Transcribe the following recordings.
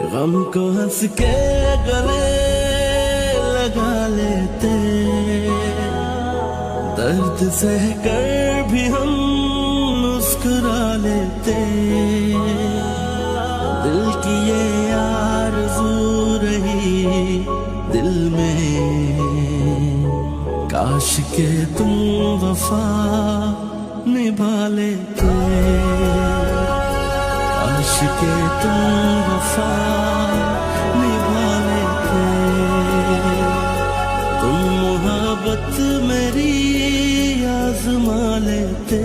गम को हंस के गले लगा लेते, दर्द सह कर भी हम मुस्कुरा लेते। दिल की ये आरज़ू रही दिल में, काश के तुम वफा निभा लेते, काश के तुम वफा निभा लेते। तुम मोहब्बत मेरी आज़मा लेते,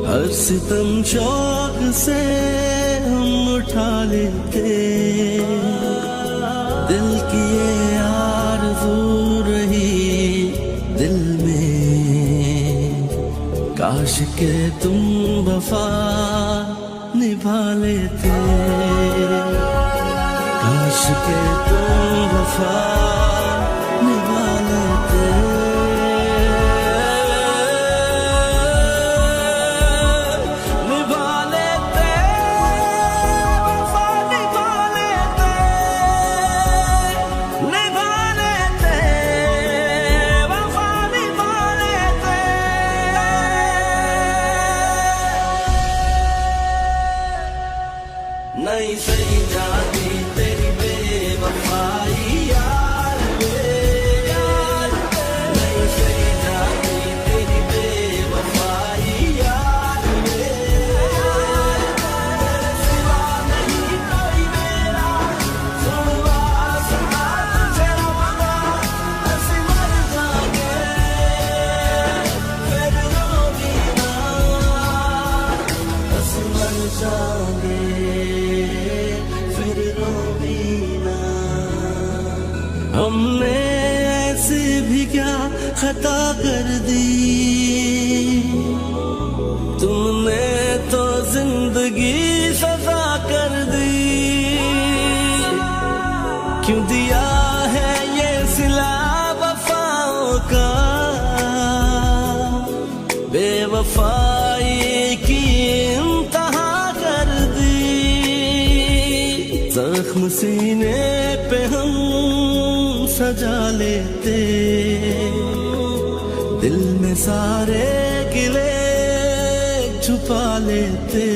हर सितम शौक से हम उठा लेते। दिल की ये आरज़ू रही दिल में, काश के तुम वफा निभा लेते, काश के तुम वफा निभा लेते। निभा लेते, वफा निभा लेते, निभा लेते, वफा निभा लेते। नहीं सही जाती तेरी बेवफाई यार वे, नहीं सही जाती तेरी बेवफाई यार वे। तेरे सिवा नहीं कोई मेरा, सुनवा सुना तुझे रब्बा, ऐसे मर जाएंगे फिर रोगी ना, ऐसे मर जाएंगे फिर रोगी ना। हमने ऐसे भी क्या खता कर दी, तुमने तो जिंदगी सजा कर दी। क्यों दिया है ये सिला वफाओं का, बेवफाई की इंतहा कर दी। जख्म सीने पे हम सजा लेते, दिल में सारे गिले छुपा लेते।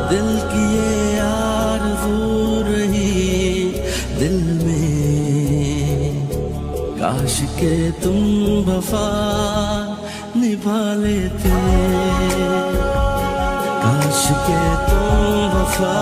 दिल की ये आरज़ू रही दिल में, काश के तुम वफा निभा लेते, काश के तुम वफा